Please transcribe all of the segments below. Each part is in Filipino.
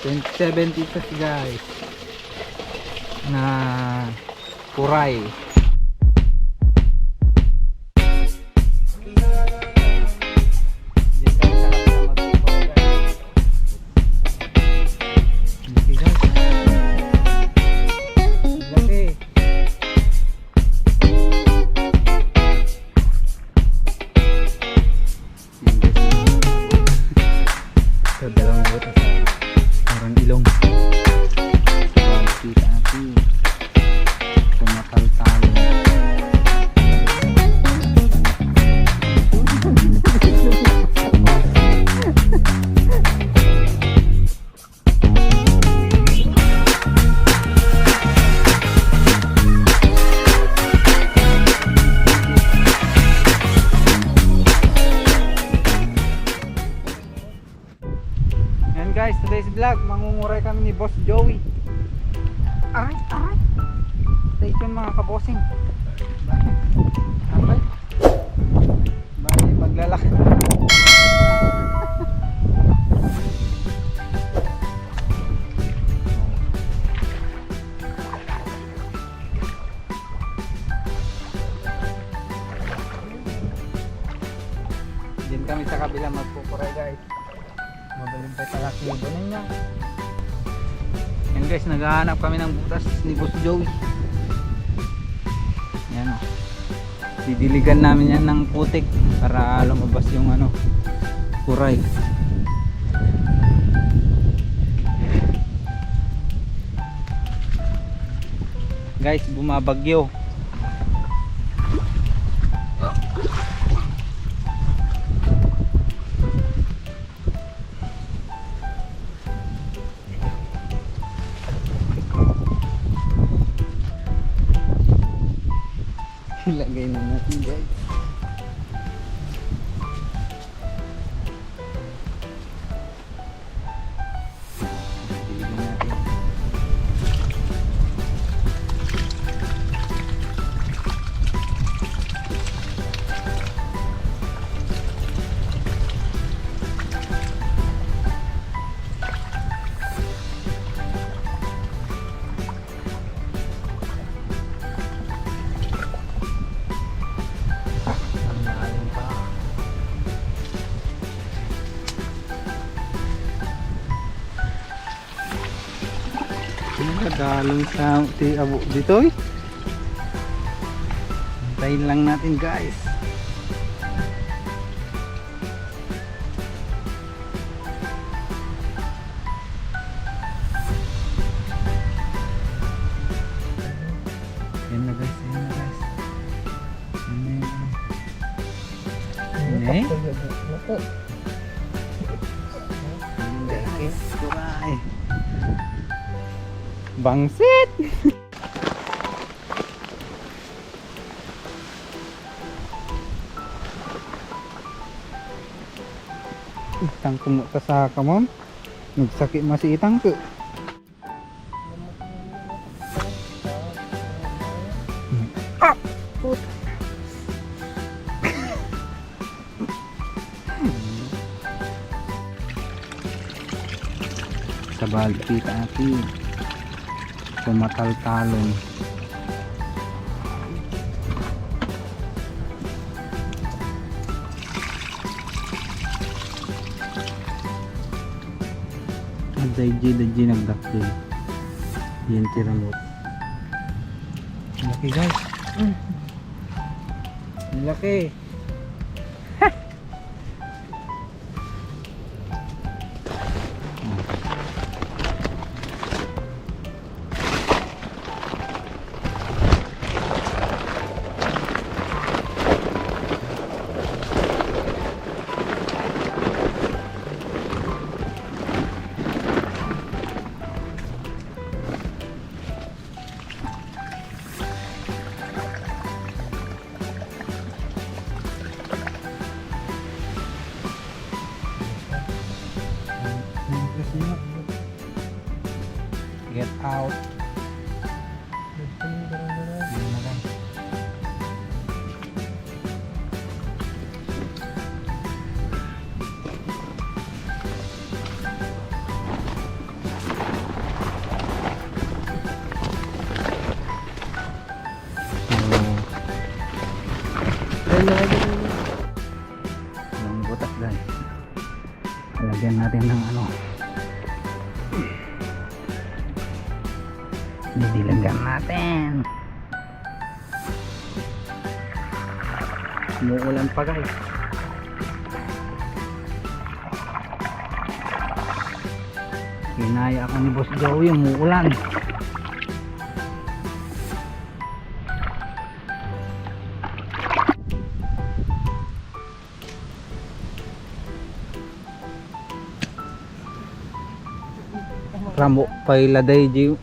27 pieces guys na kuray. Guys, today's vlog, mangunguray kami ni Boss Joey. Aray, aray. Stay tuned mga kabosing. Aray. Bali, maglalaki. Diyan kami sa kabila magpupuray guys. Madaling tayo talaki yung bunin niya. Yan guys, naghahanap kami ng butas ni Boss Joey. Yan o. Didiligan namin yan ng putik para lumabas yung ano, kuray. Guys, bumabagyo. Ilagay na natin guys. Dalong sa abo dito eh. Hintayin lang natin guys. Yan na guys, yan na guys. Guys, kuray. Bangsit! Itang kumuta sa kamam. Nagsakit masih itang ke. Sa balti natin. Tumatal-talon. Dayji nagdakil. Yan tiramot. Laki guys. Laki. Get out. Walang butas guys. Lagyan natin ng ano. Didilagan natin. Umuulan pa guys. Kinaya ka ni Boss Joey, umuulan. Ramo pailaday jiw.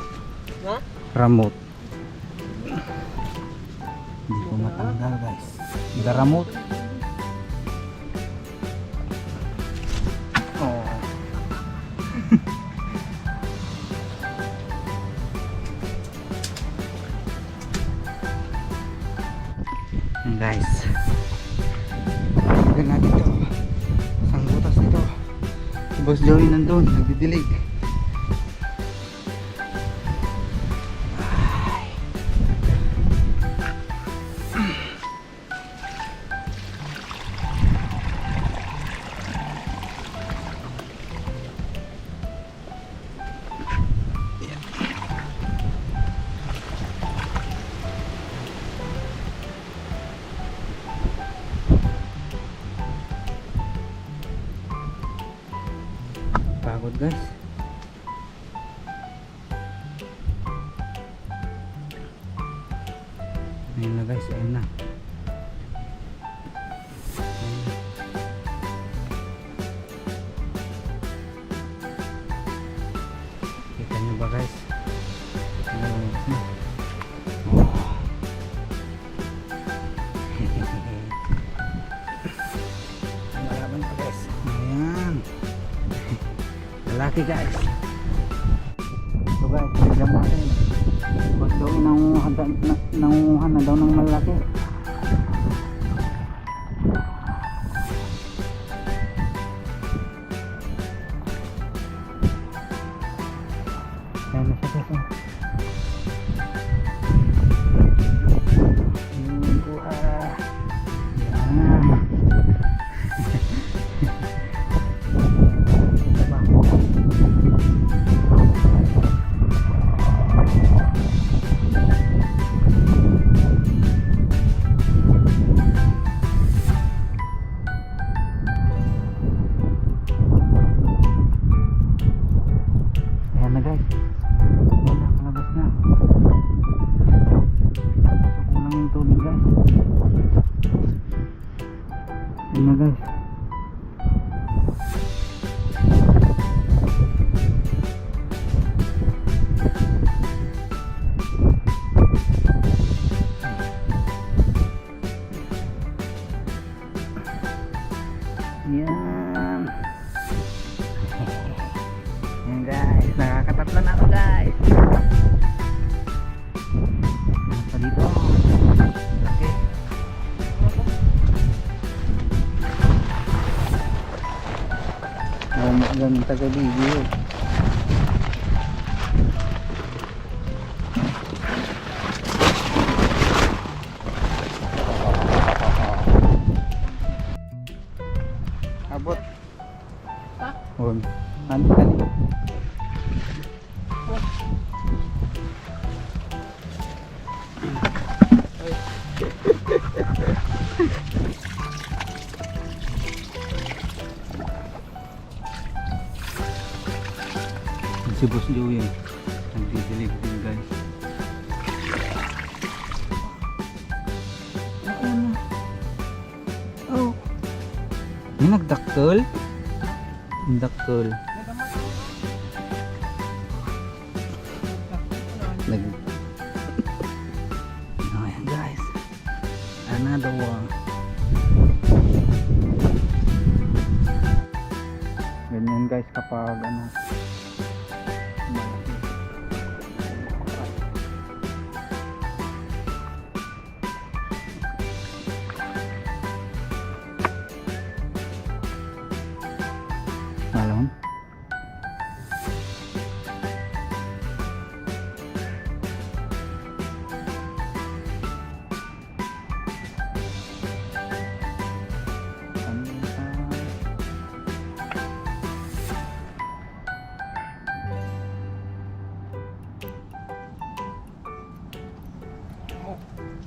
Ha? Ramot. Hindi ko matanggal guys. Garamot. Oh. Yan guys. Tignan natin ito. Isang butas nito. Si Boss Joey nandun. Nagdidilig. Pagod guys. Ayun na guys, ayun na. Kita nyo ba guys? Malaban pa guys. Ayan. Lalaki guys. So guys, tignan natin. Boss Joey nangunguhan na daw ng malaki. Ayan na siya guys. Ayan ko Ayan. Ayan na guys. Wala, palabas na. Kulang yung tubig guys. Ayan na guys. Ayan. Ayan guys, nakakatatlo na ako guys. Nasa dito. Okay. Ang taga-video. Abot. Ha? Kani. Si Boss Joey nagdidilig din guys. Oh. May nagdakkel? Nagdakkel. Ayan guys. Another one. Ganyan guys kapag ano. Malon.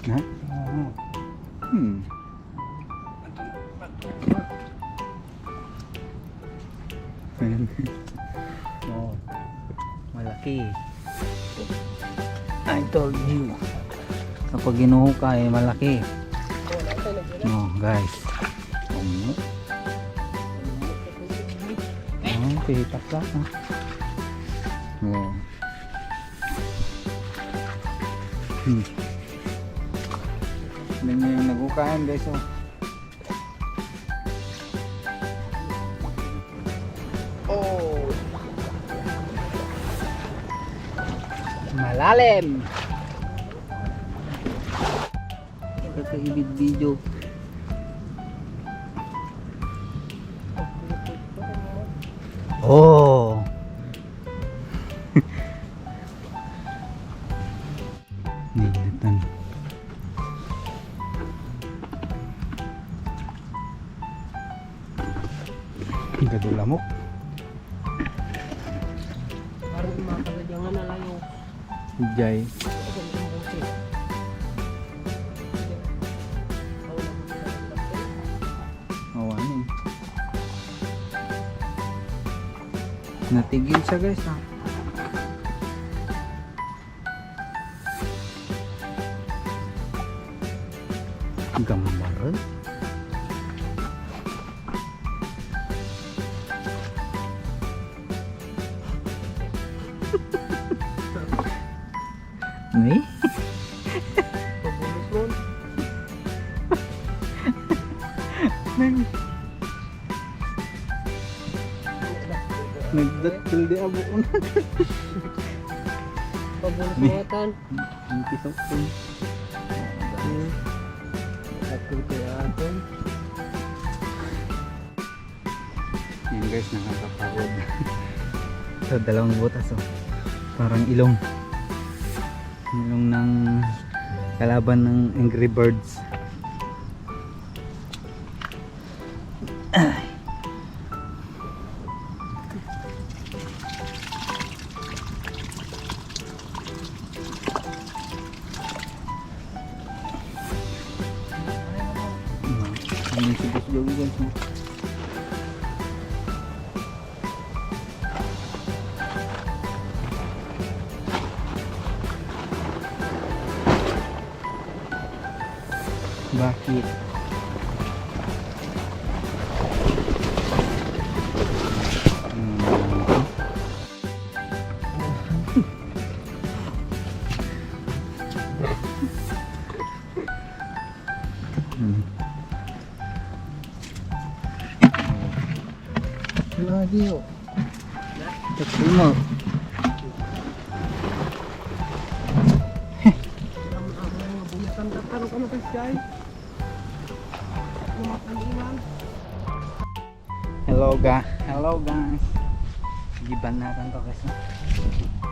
Ha? Hmm. Ayan. Oh, malaki. I told you. Kapag ginuhukay, malaki. No, guys. Pitak lang. Oh. Tignan nyo yung naghukayan guys. Oh. Malalim. Kakaibig video. Oh. Nilitan. Gadulamok. Parang makakagyangan na lang yung Jay. Awan eh. Natigil siya guys ha. Gambar. Nih. pabulos nun. Nagdatul di abo ko na. Pabulos mga tan. Ang kisok ko. Datul kaya aton. Yan guys, nakakapagod. So, dalawang butas oh. Parang ilong. Ilong ng kalaban ng Angry Birds. Ini sibuk jauh guys. Bakit? Lagi yuk. Terima. Hello guys. Giban natin to guys.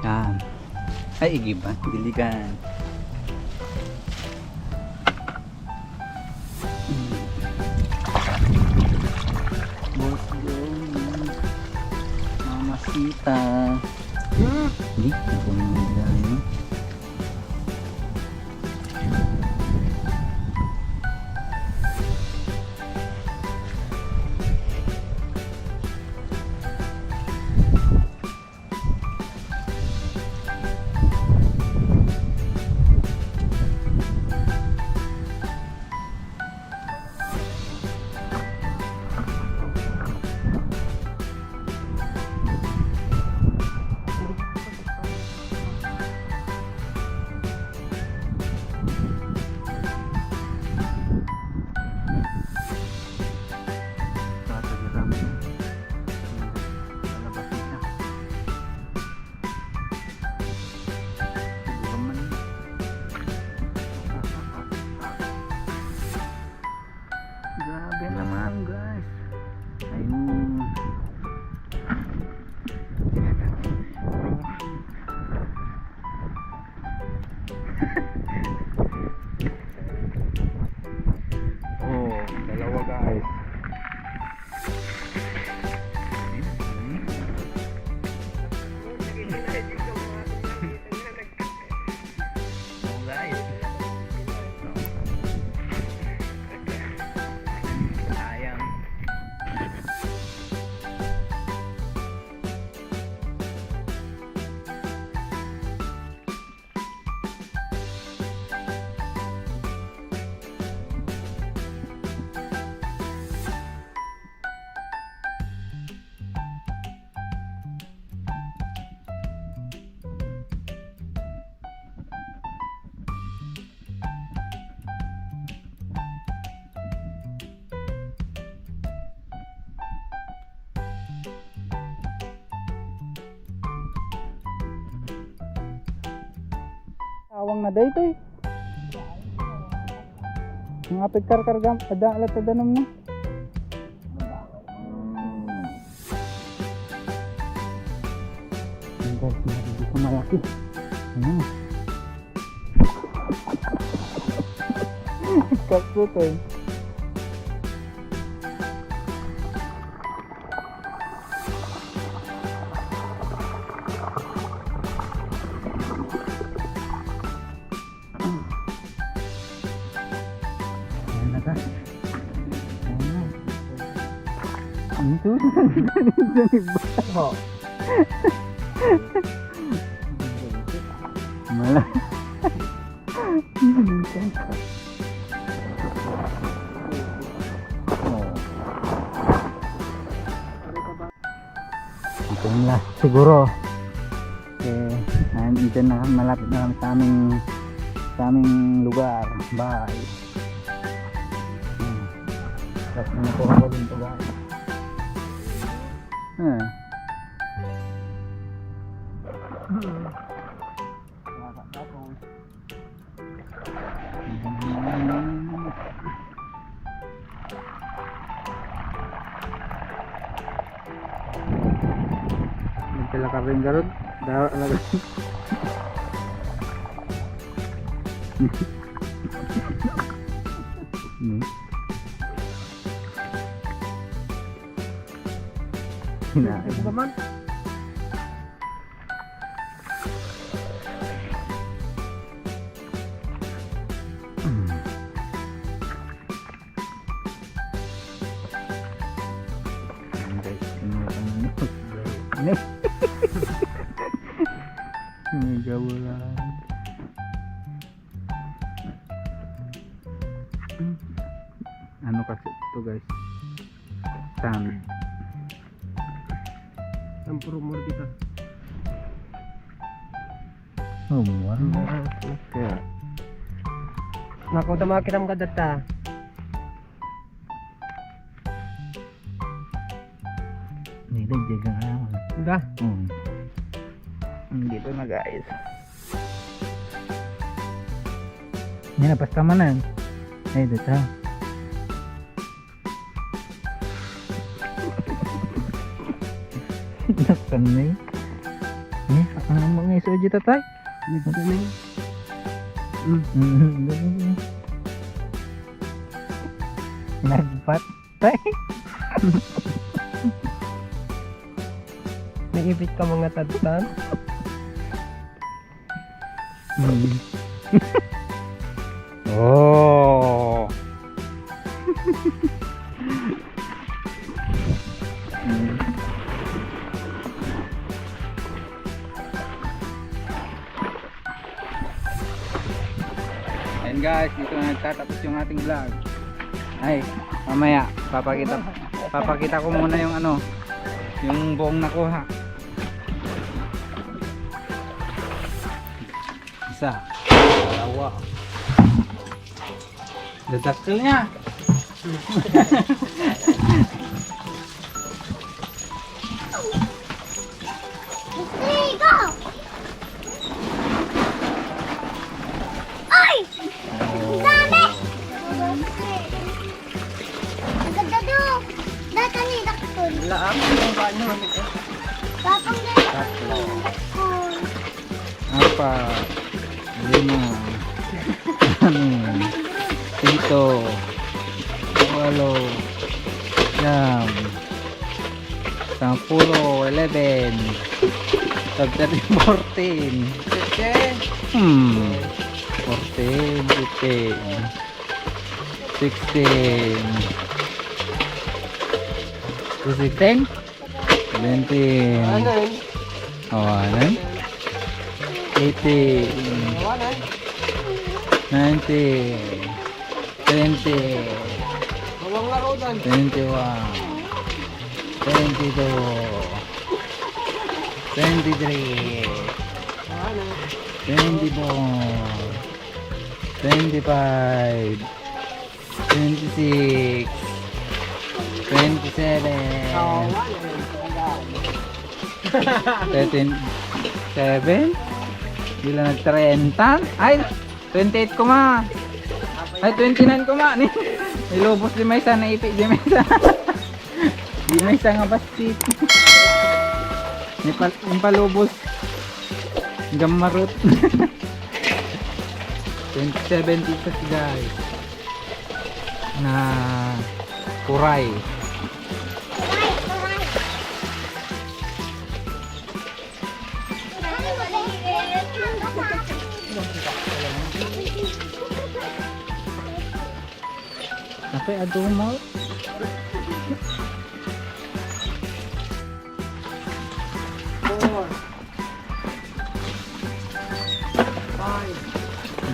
Yan. Ay giban, diligan. Bos Mamacita. Di, ako nang awang na dito eh. Ang apit karkargam, ada alat tadanam na. Ang guys, hindi ko malaki. Kapso to eh. Ayan na ka. Ayan na. Ito. Mala. Ito na siguro. Dito na malapit na kami sa aming lugar, bahay. Tapos nakuha ko din ito guys. Nagkala ka rin garod. Dawa talaga. Ito ba man? Mega bulan. Ano kasi ito guys? Sand. Ang puro mura dito. Oh, wow. Okay. Naku, tamakitam ka data. Nilagyan ka nga. Udah. Dito na guys. Yan na, pasta man na. Ay, dito. Naksan na eh. Ang mga iso dito tayo. Dito na yun. Nagpat tayo. Naipit ka mga tadtan. Oh. Ayan guys, dito na nagtatapos yung ating vlog. Ay, mamaya papakita ko muna yung ano, yung buong nakuha. Isa, dalawa. Dadakil niya. Ay! Dami! Ganda do! Datang ni dakton. Laam, yung banyo. Tapang na dakton. Apat, lima, anim, pito, walo, siyam, 10, 11, 13, 14, 14, 15, 16, 17, 17, Ano yun? awanan, 18, 19, 20, Bawang laro dan. 21, 22, 23, 24, 25, 26, 27, 13, 7, Bila nag-30. Ay, 28 ko ma. Ay, 29 ko ma. Nilubos di may isa, naipit di may isa. Di may isa nga bastit. Yung palubos. Gamarot. 27 pesos guys. Na kuray. Apa ya aduh mau?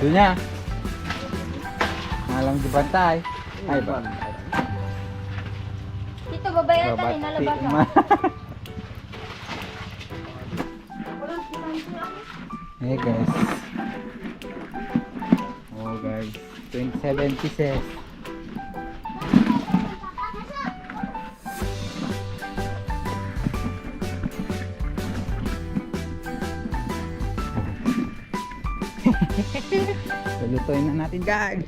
Dunia. Malang dibantay. Ay ba? Dito babayaran tali nalabas ka. Hey guys. Oh guys, 27 pieces. Lutuin na natin guys.